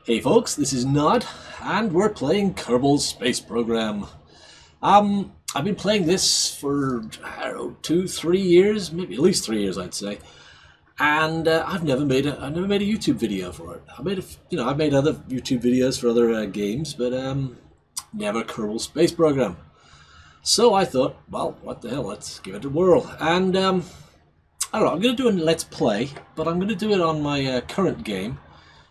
Hey folks, this is Nod, and we're playing Kerbal Space Program. I've been playing this for, I don't know, 2-3 years, maybe at least 3 years, I'd say. And I've never made a YouTube video for it. I've made other YouTube videos for other games, but never Kerbal Space Program. So I thought, well, what the hell? Let's give it a whirl. And I don't know. I'm going to do a Let's Play, but I'm going to do it on my current game,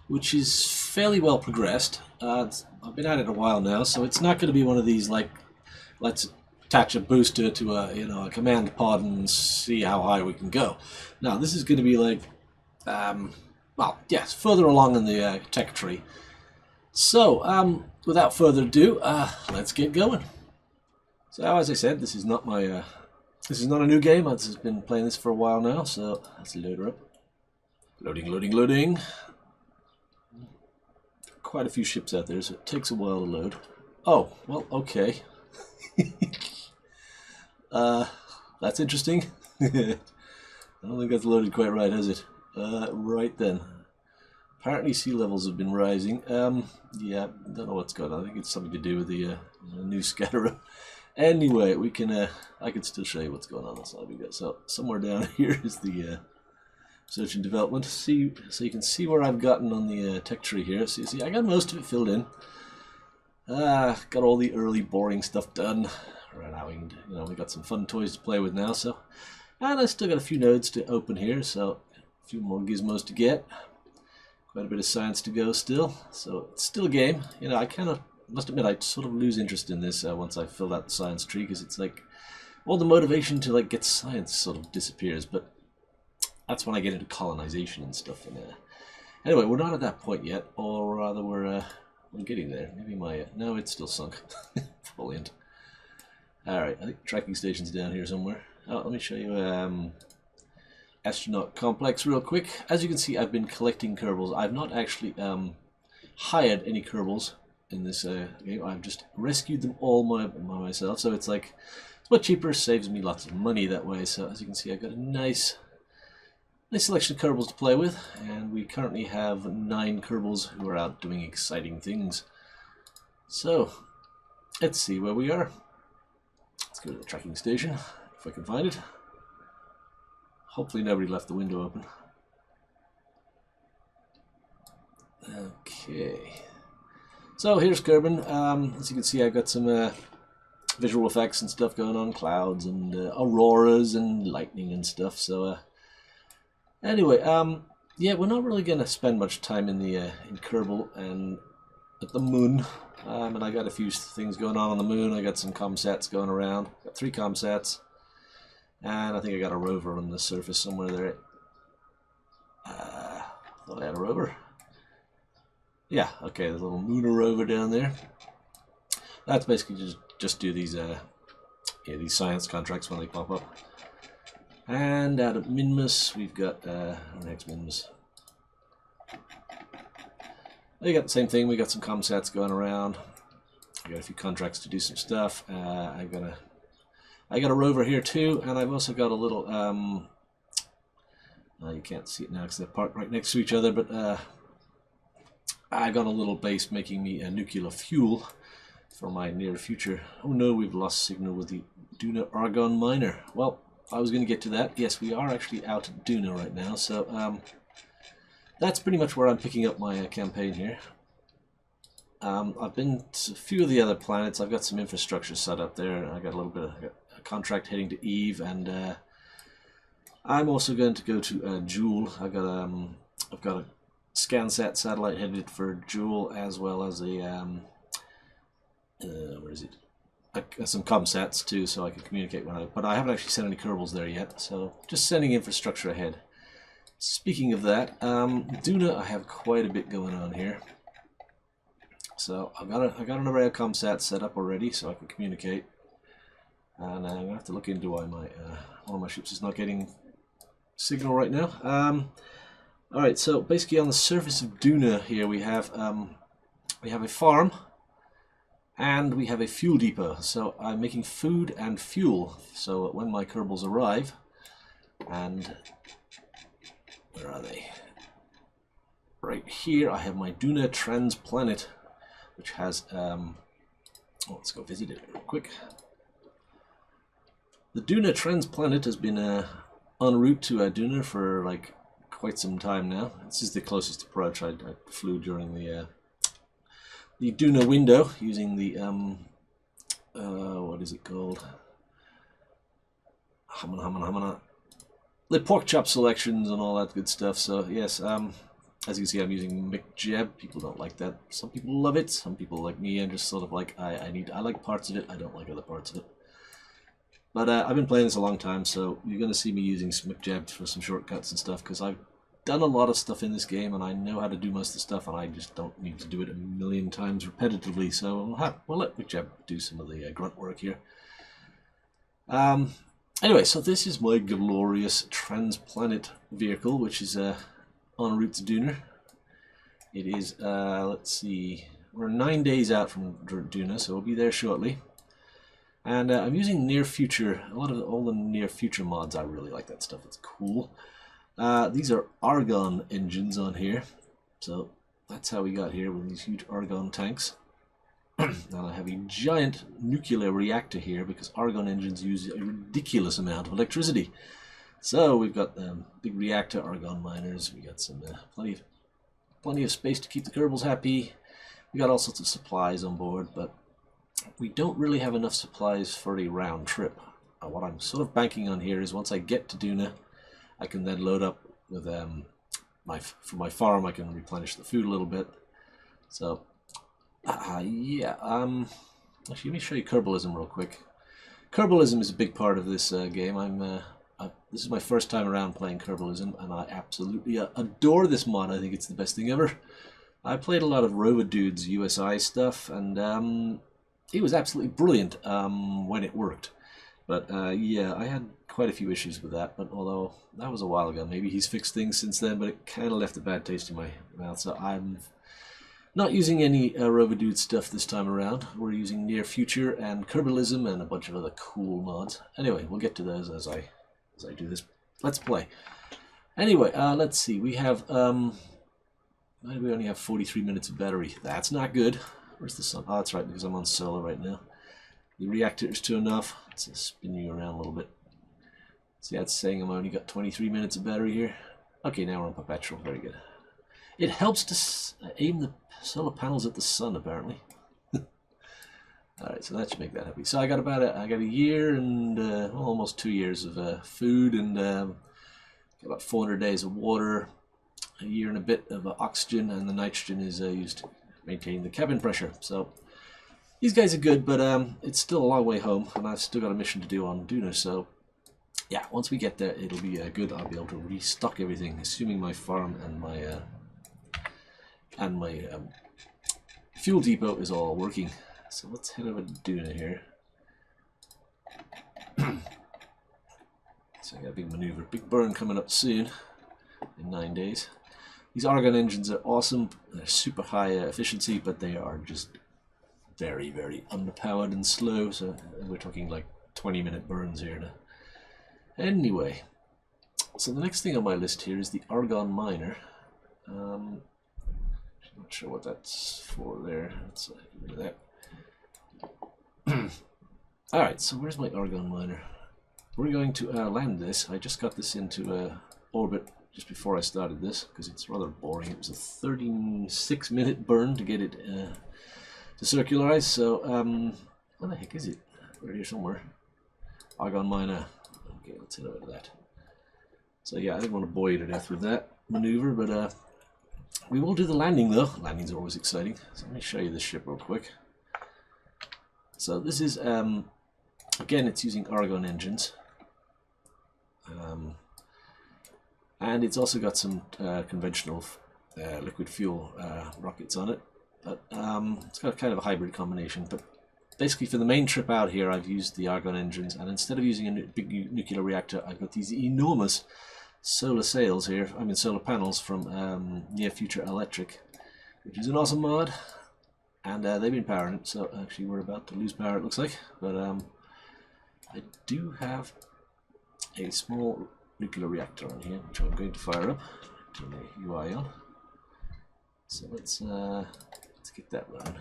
which is fairly well progressed. I've been at it a while now, so it's not going to be one of these like, let's attach a booster to a command pod and see how high we can go. Now this is going to be like, well, yes, further along in the tech tree. So without further ado, let's get going. So as I said, this is not my this is not a new game. I've just been playing this for a while now. So let's load her up. Loading. Quite a few ships out there, so it takes a while to load. Oh, well, okay. That's interesting. I don't think that's loaded quite right, has it? Right then. Apparently sea levels have been rising. Yeah, don't know what's going on. I think it's something to do with the new scatterer. Anyway, we can. I can still show you what's going on. That's all we got. So somewhere down here is the search and development. So you can see where I've gotten on the tech tree here. So you see, I got most of it filled in. Got all the early boring stuff done. Right now, we got some fun toys to play with now. So, and I still got a few nodes to open here. So a few more gizmos to get. Quite a bit of science to go still. So it's still a game. I kind of must admit I sort of lose interest in this once I fill out the science tree, because it's like all the motivation to like get science sort of disappears. But that's when I get into colonization and stuff. And anyway, we're not at that point yet, or rather, we're getting there. Maybe no, it's still sunk. Brilliant. All right, I think the tracking station's down here somewhere. Oh, let me show you astronaut complex real quick. As you can see, I've been collecting Kerbals. I've not actually hired any Kerbals in this game. I've just rescued them all myself. So it's like it's much cheaper, saves me lots of money that way. So as you can see, I've got a nice selection of Kerbals to play with, and we currently have 9 Kerbals who are out doing exciting things. So let's see where we are. Let's go to the tracking station, if I can find it. Hopefully nobody left the window open. Okay. So here's Kerbin. As you can see, I've got some visual effects and stuff going on, clouds and auroras and lightning and stuff. So anyway, yeah, we're not really going to spend much time in the in Kerbal and at the moon. And I got a few things going on the moon. I got some comsats going around. Got 3 comsats. And I think I got a rover on the surface somewhere there. Thought I had a rover. Yeah, okay, there's a little lunar rover down there. That's basically just do these these science contracts when they pop up. And out of Minmus, we've got our next Minmus. We got the same thing. We got some comsats going around. I got a few contracts to do some stuff. I got a rover here too, and I've also got a little. You can't see it now because they're parked right next to each other, but I got a little base making me a nuclear fuel for my near future. Oh no, we've lost signal with the Duna Argon miner. Well, I was going to get to that. Yes, we are actually out at Duna right now, so that's pretty much where I'm picking up my campaign here. I've been to a few of the other planets. I've got some infrastructure set up there. I got a little bit of a contract heading to Eve, and I'm also going to go to Joule. I've got a ScanSat satellite headed for Joule, as well as a where is it? Some comsats too, so I can communicate but I haven't actually sent any Kerbals there yet. So just sending infrastructure ahead. Speaking of that, Duna, I have quite a bit going on here. So I got an array of comsats set up already, so I can communicate. And I'm gonna have to look into why one of my ships is not getting signal right now. All right, so basically on the surface of Duna here we have a farm and we have a fuel depot. So I'm making food and fuel. So when my Kerbals arrive, and Where are they? Right here I have my Duna transplanet, which has, let's go visit it real quick. The Duna transplanet has been en route to Duna for like quite some time now. This is the closest approach. I flew during the Duna window using the, what is it called? The pork chop selections and all that good stuff. So yes, as you can see, I'm using McJeb. People don't like that. Some people love it. Some people like me and just sort of like I like parts of it. I don't like other parts of it. But I've been playing this a long time, so you're going to see me using McJeb for some shortcuts and stuff because I've done a lot of stuff in this game and I know how to do most of the stuff, and I just don't need to do it a million times repetitively. So we'll let McJeb do some of the grunt work here. Anyway, so this is my glorious transplanet vehicle, which is en route to Duna. It is, let's see, we're 9 days out from Duna, so we'll be there shortly. And I'm using near future, all the near future mods. I really like that stuff, it's cool. These are Argon engines on here, so that's how we got here with these huge Argon tanks. Now I have a giant nuclear reactor here because Argon engines use a ridiculous amount of electricity. So we've got big reactor Argon miners. We got some plenty of space to keep the Kerbals happy. We got all sorts of supplies on board, but we don't really have enough supplies for a round trip. What I'm sort of banking on here is once I get to Duna, I can then load up with for my farm. I can replenish the food a little bit. So. Yeah, actually let me show you Kerbalism real quick. Kerbalism is a big part of this game. This is my first time around playing Kerbalism, and I absolutely adore this mod. I think it's the best thing ever. I played a lot of Rover Dude's USI stuff, and it was absolutely brilliant when it worked. But yeah, I had quite a few issues with that, but although that was a while ago, maybe he's fixed things since then, but it kind of left a bad taste in my mouth, so I'm not using any Rover Dude stuff this time around. We're using Near Future and Kerbalism and a bunch of other cool mods. Anyway, we'll get to those as I do this Let's Play. Anyway, let's see. We have we only have 43 minutes of battery. That's not good. Where's the sun? Oh, that's right, because I'm on solar right now. The reactor is 2 enough. Let's spin you around a little bit. See, that's saying I've only got 23 minutes of battery here. Okay, now we're on perpetual. Very good. It helps to aim the solar panels at the sun, apparently. Alright, so that should make that happy. So I got a year and almost 2 years of food, and about 400 days of water, a year and a bit of oxygen, and the nitrogen is used to maintain the cabin pressure. So these guys are good, but it's still a long way home, and I've still got a mission to do on Duna. So yeah, once we get there, it'll be good. I'll be able to restock everything, assuming my farm and my fuel depot is all working. So let's head over to Duna here. So I got a big maneuver, big burn coming up soon in 9 days. These Argon engines are awesome. They're super high efficiency, but they are just very, very underpowered and slow. So we're talking like 20-minute burns here now. Anyway, so the next thing on my list here is the Argon miner. Not sure what that's for there. Let's get rid of that. Alright, so where's my Argon miner? We're going to land this. I just got this into orbit just before I started this because it's rather boring. It was a 36-minute burn to get it to circularize. So, where the heck is it? We're here somewhere. Argon miner. Okay, let's head over to that. So yeah, I didn't want to bore you to death with that maneuver, but we will do the landing though. Landings are always exciting. So let me show you this ship real quick. So this is, again, it's using Argon engines. And it's also got some conventional liquid fuel rockets on it. But it's got kind of a hybrid combination. But basically for the main trip out here, I've used the Argon engines. And instead of using a big nuclear reactor, I've got these enormous solar sails here. I mean solar panels from Near Future Electric, which is an awesome mod. And they've been powering it, so actually we're about to lose power, it looks like. But I do have a small nuclear reactor on here, which I'm going to fire up. Turn the UI on. So let's get that running.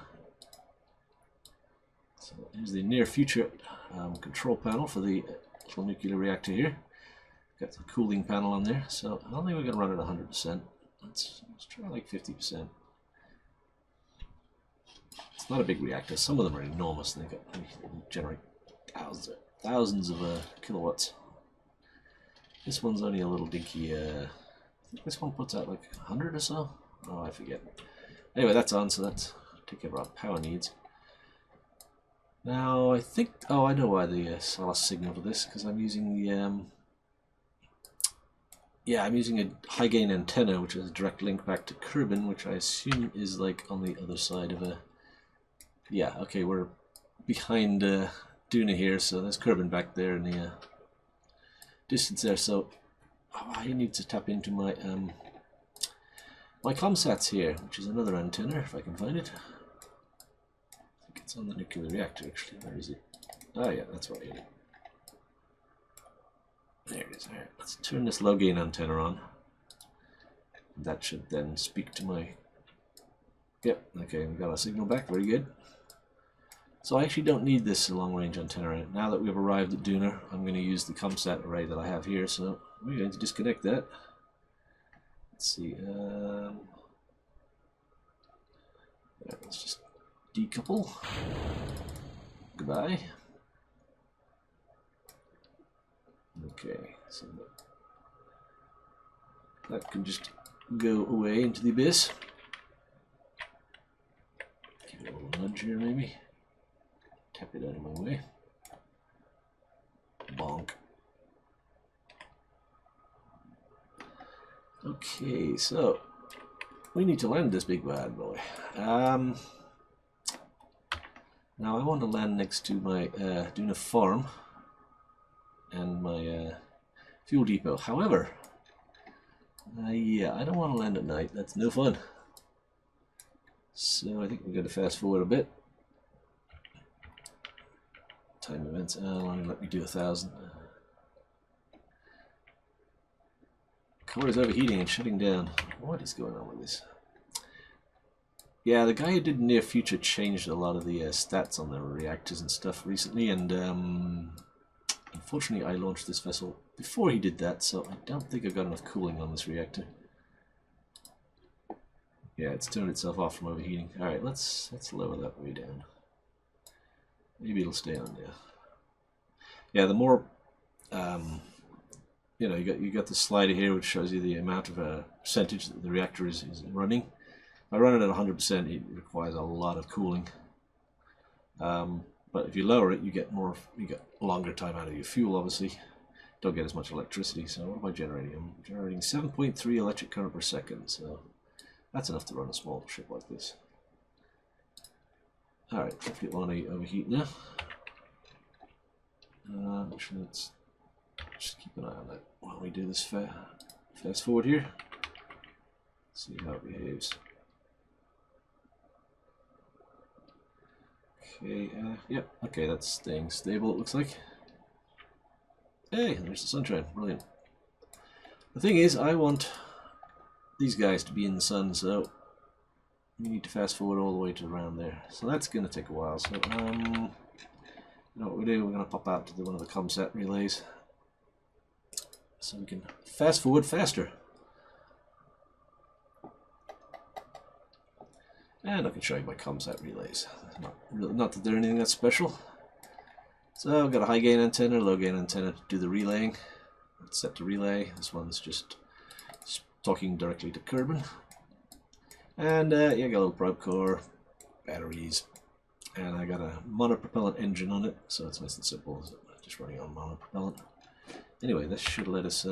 So here's the near future control panel for the little nuclear reactor here. Got the cooling panel on there, so I don't think we're going to run it 100%. Let's try like 50%. It's not a big reactor. Some of them are enormous. They generate thousands of kilowatts. This one's only a little dinky. I think this one puts out like 100 or so. Oh, I forget. Anyway, that's on, so that's take care of our power needs. Now I think. Oh, I know why the I lost signal for this, because I'm using the. Yeah, I'm using a high gain antenna, which is a direct link back to Kerbin, which I assume is like on the other side of a. Yeah, okay, we're behind Duna here, so there's Kerbin back there in the distance there. So I need to tap into my my comsats here, which is another antenna if I can find it. I think it's on the nuclear reactor actually. Where is it? Oh yeah, that's right here. There it is. Alright, let's turn this low gain antenna on. That should then speak to my. Yep, okay, we got our signal back, very good. So I actually don't need this long range antenna. Now that we've arrived at Duna, I'm going to use the ComSat array that I have here, so we're going to disconnect that. Let's see, let's just decouple. Goodbye. Okay, so that can just go away into the abyss. Give it a little nudge here, maybe. Tap it out of my way. Bonk. Okay, so we need to land this big bad boy. Now I want to land next to my Duna farm and my fuel depot. However, yeah, I don't want to land at night. That's no fun. So I think we're going to fast forward a bit. Time events. Let me do 1,000. Core is overheating and shutting down. What is going on with this? Yeah, the guy who did Near Future changed a lot of the stats on the reactors and stuff recently, and unfortunately I launched this vessel before he did that, so I don't think I've got enough cooling on this reactor. Yeah, it's turned itself off from overheating. Alright, let's lower that way down. Maybe it'll stay on there. Yeah, the more you know, you got the slider here which shows you the amount of percentage that the reactor is running. If I run it at 100%, it requires a lot of cooling. But if you lower it, you get longer time out of your fuel, obviously. Don't get as much electricity. So what am I generating? I'm generating 7.3 electric current per second, so that's enough to run a small ship like this. Alright, hopefully it won't overheat now. Let's just keep an eye on that while we do this fast forward here. See how it behaves. Okay, yep, okay, that's staying stable, it looks like. Hey, there's the sunshine, brilliant. The thing is, I want these guys to be in the sun, so we need to fast forward all the way to around there. So that's going to take a while. So, you know what we do? We're going to pop out to one of the ComSat relays, so we can fast forward faster. And I can show you my ComSat relays. Not that they're anything that's special. So I've got a high gain antenna, low gain antenna to do the relaying. It's set to relay. This one's just talking directly to Kerbin. And yeah, I got a little probe core, batteries, and I got a monopropellant engine on it, so it's nice and simple, just running on monopropellant. Anyway, this should let us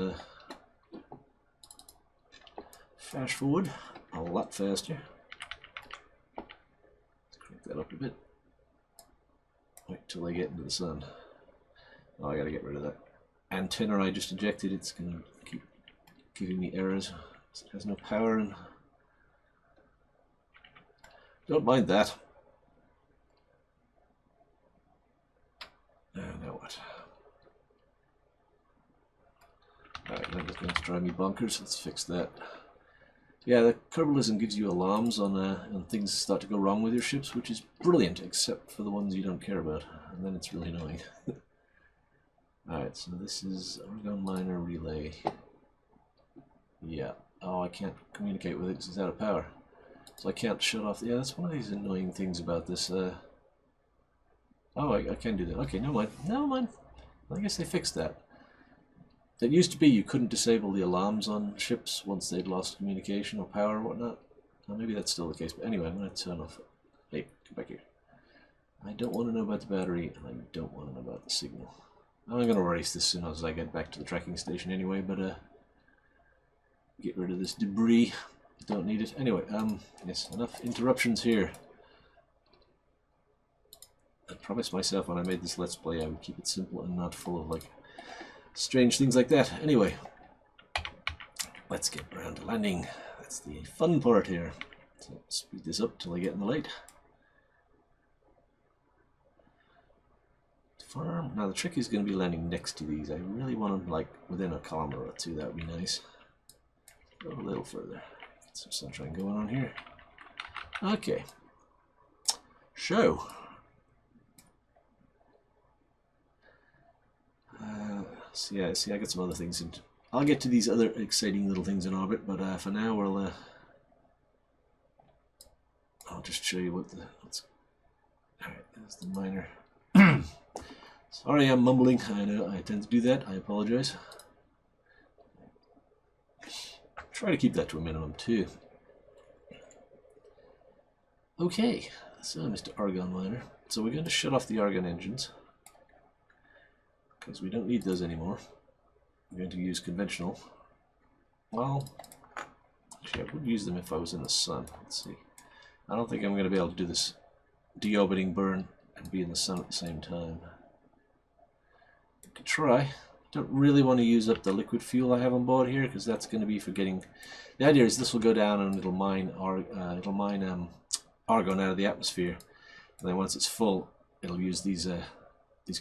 fast forward a lot faster. That up a bit. Wait till they get into the sun. Oh, I gotta get rid of that antenna I just ejected. It's gonna keep giving me errors. It has no power, and don't mind that. Now what? Alright, That was going to drive me bonkers. Let's fix that. Yeah, the Kerbalism gives you alarms on things start to go wrong with your ships, which is brilliant, except for the ones you don't care about, and then it's really annoying. Alright, so this is Argon Miner Relay. Yeah. Oh, I can't communicate with it because it's out of power. So I can't shut off. Yeah, that's one of these annoying things about this. Oh, I can do that. Okay, never mind. Never mind. I guess they fixed that. It used to be you couldn't disable the alarms on ships once they'd lost communication or power or whatnot. Well, maybe that's still the case, but anyway, I'm going to turn off. Hey, come back here. I don't want to know about the battery, and I don't want to know about the signal. I'm going to erase this as soon as I get back to the tracking station anyway, but get rid of this debris. Don't need it. Anyway, yes, enough interruptions here. I promised myself when I made this Let's Play I would keep it simple and not full of, like, strange things like that. Anyway, let's get around to landing. That's the fun part here. So speed this up till I get in the light. Farm. Now the trick is going to be landing next to these. I really want them like within a kilometer or two. That would be nice. Go a little further. Get some sunshine going on here. Okay. So. See, I got some other things in. I'll get to these other exciting little things in orbit, but for now I'll just show you what's. Alright, there's the miner. Sorry, I'm mumbling. I know I tend to do that. I apologize. Try to keep that to a minimum too. Okay, so Mr. Argon Miner. So we're going to shut off the Argon engines because we don't need those anymore. We're going to use conventional. Well, actually, I would use them if I was in the sun. Let's see. I don't think I'm going to be able to do this deorbiting burn and be in the sun at the same time. Could try. Don't really want to use up the liquid fuel I have on board here because that's going to be for getting. The idea is this will go down and it'll mine argon out of the atmosphere, and then once it's full, it'll use these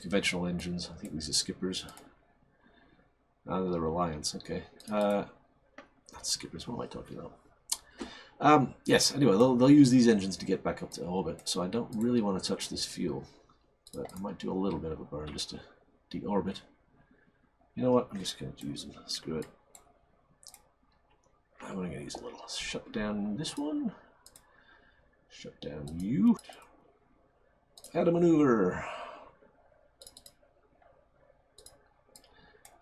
conventional engines. I think these are skippers. They're the Reliance. Okay, that's skippers. What am I talking about? Yes. Anyway, they'll use these engines to get back up to orbit. So I don't really want to touch this fuel, but I might do a little bit of a burn just to deorbit. You know what? I'm just going to use them. Screw it. I'm going to use a little. Shut down this one. Shut down you. Add a maneuver.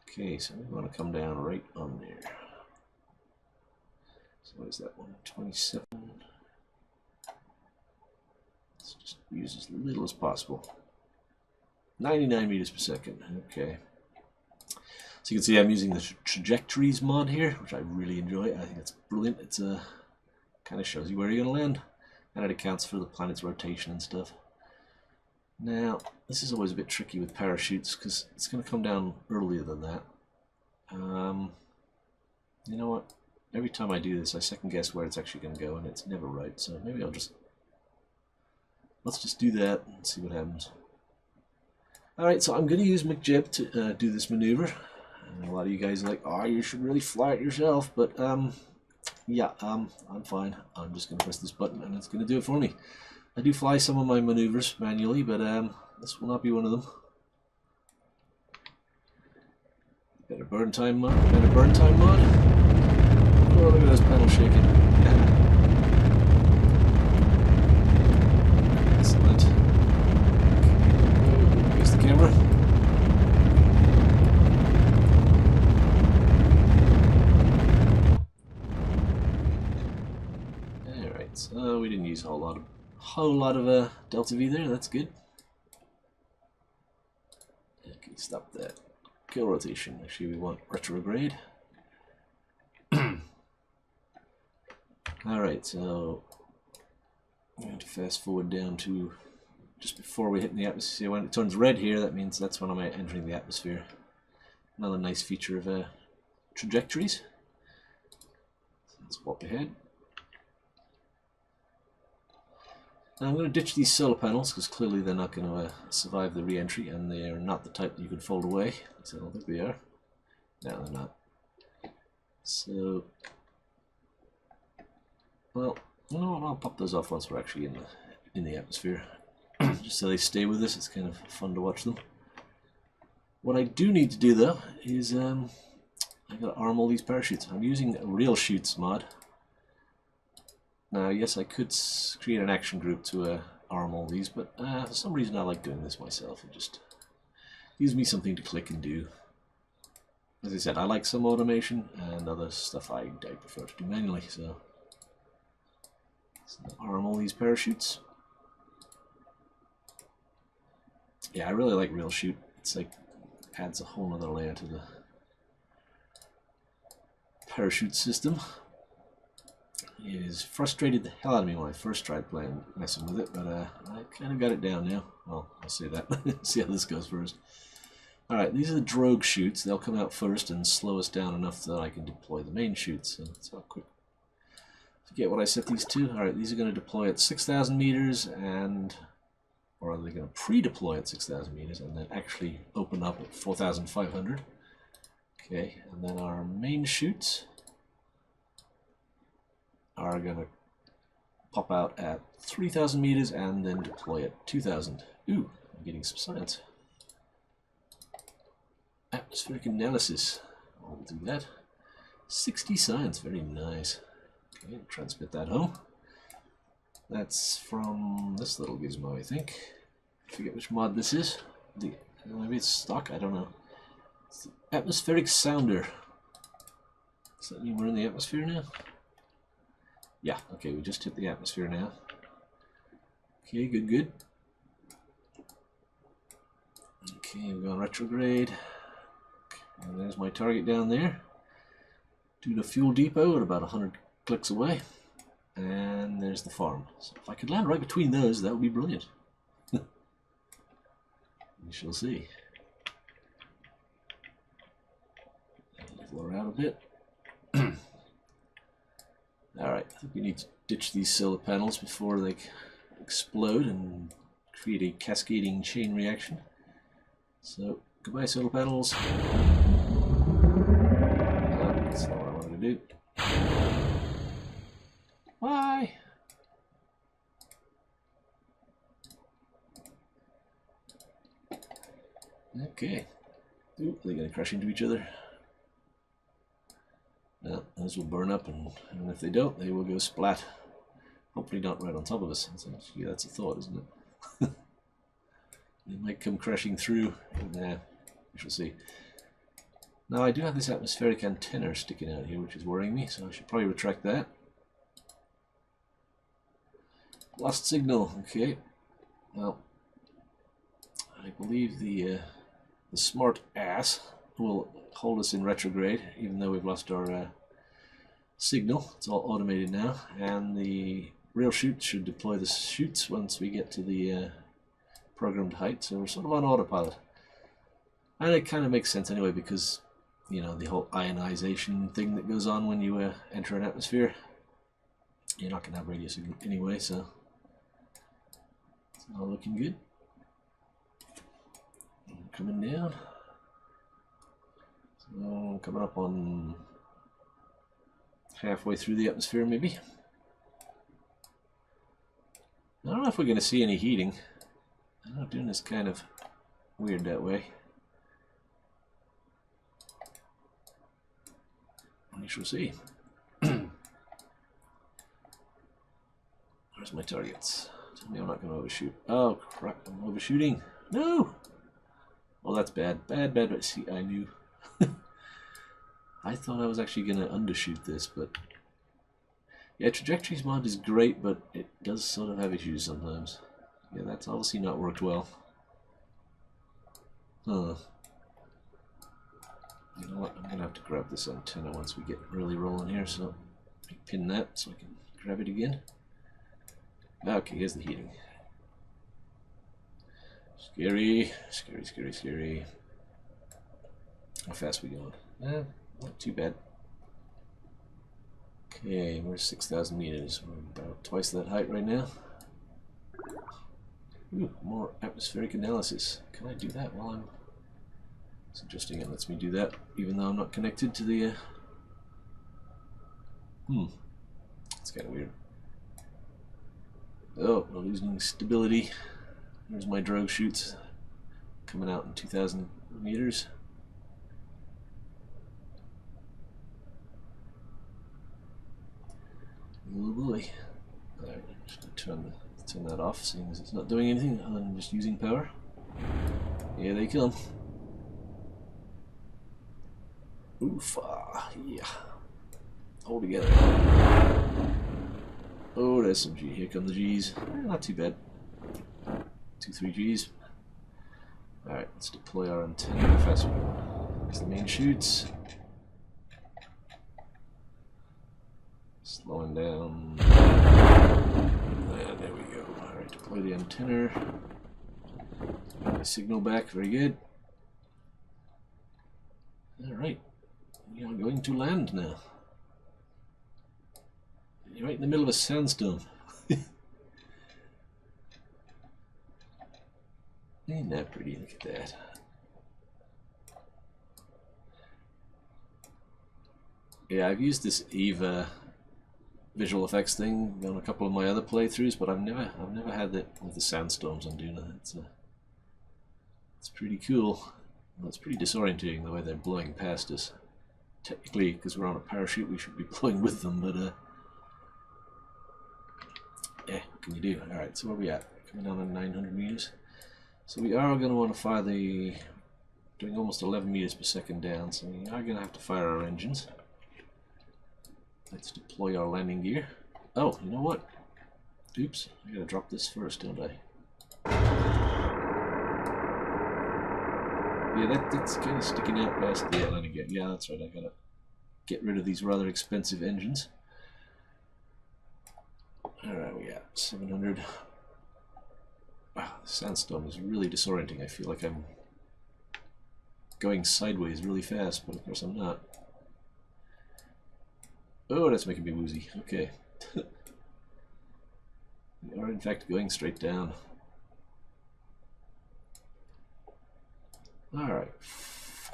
Okay, so we want to come down right on there. So what is that one? 27. Let's just use as little as possible. 99 meters per second. Okay. So you can see I'm using the trajectories mod here, which I really enjoy. I think it's brilliant. It's kind of shows you where you're going to land, and it accounts for the planet's rotation and stuff. Now, this is always a bit tricky with parachutes because it's going to come down earlier than that. You know what? Every time I do this, I second guess where it's actually going to go, and it's never right. So maybe let's just do that and see what happens. Alright, so I'm going to use McJeb to do this maneuver. And a lot of you guys are like, oh, you should really fly it yourself, but yeah, I'm fine. I'm just going to press this button and it's going to do it for me. I do fly some of my maneuvers manually, but this will not be one of them. Better burn time mod. Better burn time mod. Oh, look at those panels shaking. Excellent. Here's the camera. Alright, so we didn't use a whole lot of delta V there. That's good. Okay, stop that. Kill rotation. Actually, we want retrograde. Alright, so I'm going to fast forward down to just before we hit the atmosphere. When it turns red here, that means that's when I'm entering the atmosphere. Another nice feature of trajectories. So let's walk ahead. Now I'm going to ditch these solar panels because clearly they're not going to survive the re-entry, and they are not the type that you can fold away. At least I don't think they are. No, they're not. So, well, no, I'll pop those off once we're actually in the atmosphere, just so they stay with us. It's kind of fun to watch them. What I do need to do though is I gotta arm all these parachutes. I'm using a real shoots mod. Now, yes, I could create an action group to arm all these, but for some reason I like doing this myself. It just gives me something to click and do. As I said, I like some automation, and other stuff I prefer to do manually. So arm all these parachutes. Yeah, I really like real shoot. It's like adds a whole other layer to the parachute system. It has frustrated the hell out of me when I first tried messing with it, but I kind of got it down now. Well, I'll say that. See how this goes first. Alright, these are the drogue chutes. They'll come out first and slow us down enough that I can deploy the main chutes. So that's how quick. Forget what I set these to. Alright, these are going to deploy at 6,000 meters, or are they going to pre-deploy at 6,000 meters and then actually open up at 4,500? Okay, and then our main chutes are going to pop out at 3,000 meters and then deploy at 2,000. Ooh, I'm getting some science. Atmospheric analysis. I'll do that. 60 science, very nice. Okay, transmit that home. That's from this little gizmo, I think. I forget which mod this is. Maybe it's stock, I don't know. It's the atmospheric sounder. Does that mean we're in the atmosphere now? Yeah, okay, we just hit the atmosphere now. Okay, good. Okay, we're going retrograde. And there's my target down there. Duna fuel depot at about 100 clicks away. And there's the farm. So if I could land right between those, that would be brilliant. We shall see. Level her out a bit. Alright, I think we need to ditch these solar panels before they explode and create a cascading chain reaction. So, goodbye solar panels. That's not what I wanted to do. Why? Okay. Ooh, they're going to crash into each other. No, those will burn up, and if they don't, they will go splat. Hopefully not right on top of us. Yeah, that's a thought, isn't it? They might come crashing through. Nah, we shall see. Now, I do have this atmospheric antenna sticking out here, which is worrying me, so I should probably retract that. Lost signal, okay. Well, I believe the smart ass will hold us in retrograde, even though we've lost our signal. It's all automated now, and the rail chute should deploy the chutes once we get to the programmed height, so we're sort of on autopilot. And it kind of makes sense anyway, because, you know, the whole ionization thing that goes on when you enter an atmosphere. You're not going to have radio signal anyway, so it's all looking good. Coming down. So coming up on halfway through the atmosphere, maybe. I don't know if we're going to see any heating. I know Duna is kind of weird that way. We shall see. Where's my targets? Tell me I'm not going to overshoot. Oh crap, I'm overshooting. No! Oh, that's bad. Bad. See, I knew. I thought I was actually going to undershoot this, but yeah, trajectories mod is great, but it does sort of have issues sometimes. Yeah, that's obviously not worked well. Huh. You know what? I'm going to have to grab this antenna once we get really rolling here, so pin that so I can grab it again. Okay, here's the heating. Scary. How fast are we going? Not too bad. Okay, we're 6,000 meters. We're about twice that height right now. Ooh, more atmospheric analysis. Can I do that while I'm... It's interesting, it lets me do that, even though I'm not connected to the It's kind of weird. Oh, we're losing stability. There's my drogue chutes coming out in 2,000 meters. Oh boy. Alright, just gonna turn that off, seeing as it's not doing anything other than just using power. Here they come. Oof, yeah. Hold together. Oh, there's some G. Here come the G's. Not too bad. 2-3 G's. Alright, let's deploy our antenna faster. There's the main chutes. Slowing down. And there we go. Alright, deploy the antenna. Got my signal back. Very good. Alright. We are going to land now. You're right in the middle of a sandstorm. Ain't that pretty? Look at that. Yeah, I've used this Eva visual effects thing on a couple of my other playthroughs, but I've never had that with the sandstorms on Duna. It's pretty cool. Well, it's pretty disorientating the way they're blowing past us. Technically, because we're on a parachute, we should be blowing with them, but yeah, what can you do? Alright, so where are we at? Coming down on 900 meters. So we are going to want to fire doing almost 11 meters per second down, so we are going to have to fire our engines. Let's deploy our landing gear. Oh, you know what? Oops, I gotta drop this first, don't I? Yeah, that's kind of sticking out past the landing gear. Yeah, that's right, I gotta get rid of these rather expensive engines. Alright, we got 700. Wow, the sandstorm is really disorienting. I feel like I'm going sideways really fast, but of course I'm not. Oh, that's making me woozy. Okay. We are in fact going straight down. Alright.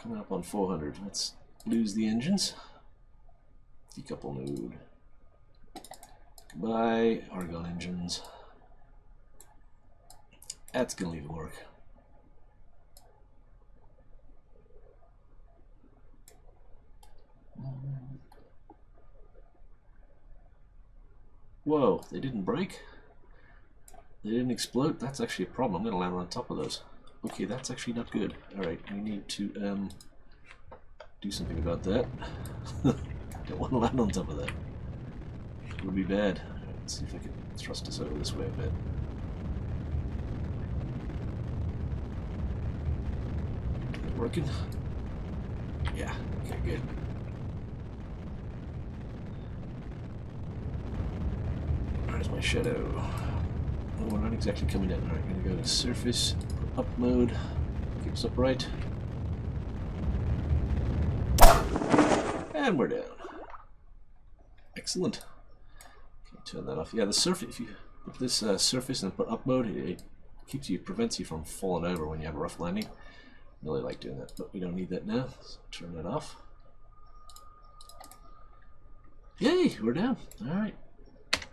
Coming up on 400. Let's lose the engines. Decouple node. Goodbye, Argon engines. That's gonna leave it work. Whoa, they didn't break? They didn't explode? That's actually a problem. I'm gonna land on top of those. Okay, that's actually not good. Alright, we need to do something about that. Don't want to land on top of that. It would be bad. Let's see if I can thrust us over this way a bit. Working? Yeah, okay, good. There's my shadow. Oh, we're not exactly coming in. Alright, I'm gonna go to surface, up mode, keep us upright. And we're down. Excellent. Okay, turn that off. Yeah, the surface, if you put this surface and put up mode, it prevents you from falling over when you have a rough landing. Really like doing that, but we don't need that now, so turn that off. Yay, we're down. Alright.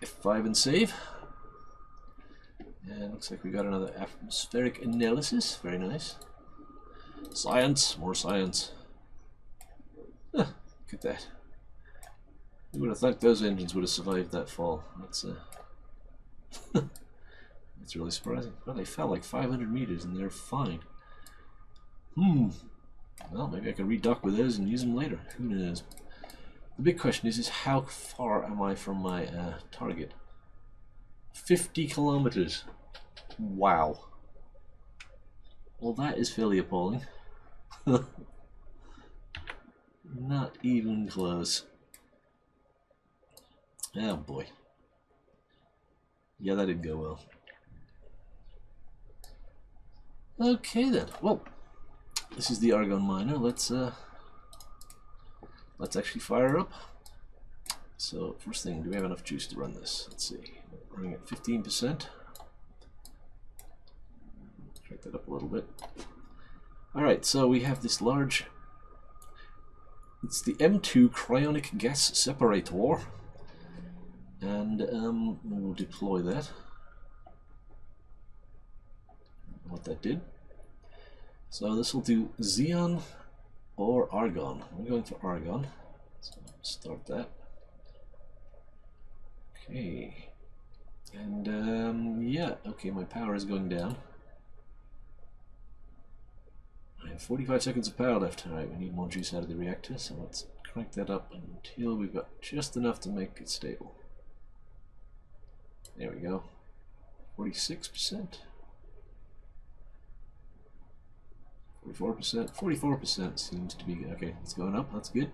F5 and save. And looks like we got another atmospheric analysis. Very nice. Science, more science. Huh, look at that. Who would have thought those engines would have survived that fall? That's that's really surprising. Well, they fell like 500 meters and they're fine. Well, maybe I can redock with those and use them later. Who knows? The big question is how far am I from my target? 50 kilometers. Wow. Well, that is fairly appalling. Not even close. Oh boy. Yeah, that didn't go well. Okay then. Well, this is the Argon miner. Let's actually fire up. So first thing, do we have enough juice to run this? Let's see. We're running at 15%. Crank that up a little bit. Alright, so we have this large... It's the M2 cryonic gas separator. And we will deploy that. What that did. So this will do Xeon or Argon. I'm going for Argon. So start that. Okay. And yeah, okay, my power is going down. I have 45 seconds of power left. Alright, we need more juice out of the reactor, so let's crank that up until we've got just enough to make it stable. There we go. 46%. 44%. 44% seems to be okay. It's going up. That's good.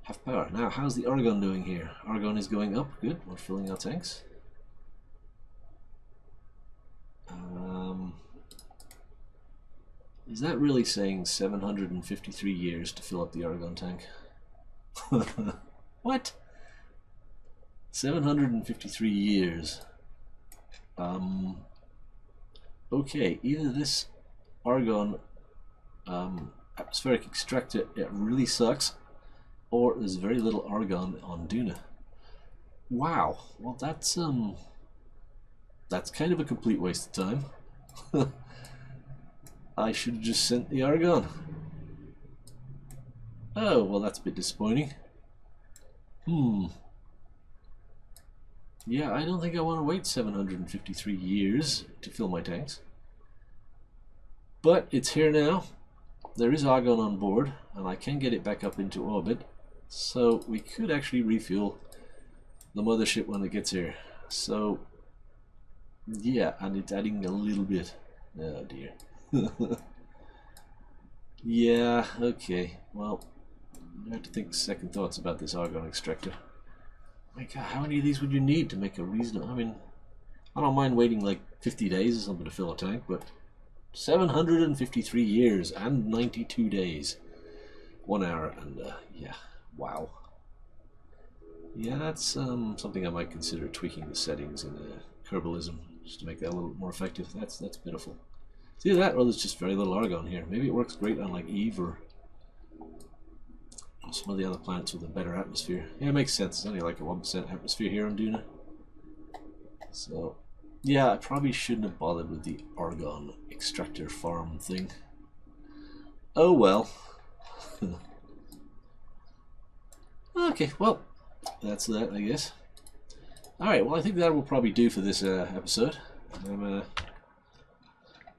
Half power. Now, how's the Argon doing here? Argon is going up. Good. We're filling our tanks. Is that really saying 753 years to fill up the Argon tank? What? 753 years. Okay, either this Argon atmospheric extractor, it really sucks, or there's very little Argon on Duna. Wow, well that's kind of a complete waste of time. I should have just sent the Argon. Oh, well that's a bit disappointing. Yeah, I don't think I want to wait 753 years to fill my tanks. But it's here now. There is Argon on board, and I can get it back up into orbit. So we could actually refuel the mothership when it gets here. So, yeah, and it's adding a little bit. Oh dear. Yeah, okay. Well, I have to think second thoughts about this Argon extractor. My God, how many of these would you need to make a reasonable? I mean, I don't mind waiting like 50 days or something to fill a tank, but 753 years and 92 days. 1 hour and yeah, wow. Yeah, that's something I might consider tweaking the settings in Kerbalism just to make that a little more effective. That's pitiful. It's either that or there's just very little Argon here. Maybe it works great on like Eve or some of the other planets with a better atmosphere. Yeah, it makes sense. It's only like a 1% atmosphere here on Duna. So, yeah, I probably shouldn't have bothered with the Argon extractor farm thing. Oh well. Okay, well, that's that, I guess. Alright, well, I think that will probably do for this episode.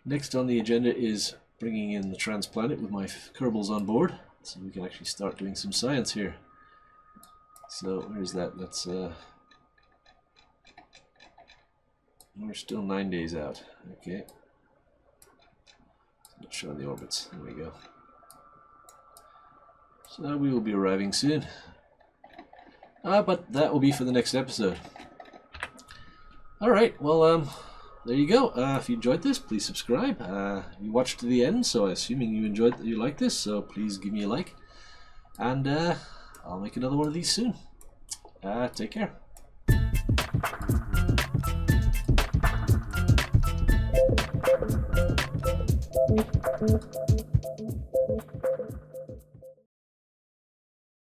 Next on the agenda is bringing in the transplanet with my Kerbals on board, so we can actually start doing some science here. So, where's that? Let's, we're still 9 days out. Okay. Not showing the orbits. There we go. So we will be arriving soon. But that will be for the next episode. Alright, well, there you go. If you enjoyed this, please subscribe. You watched to the end, so assuming you like this, so please give me a like. And I'll make another one of these soon. Take care. Thank you.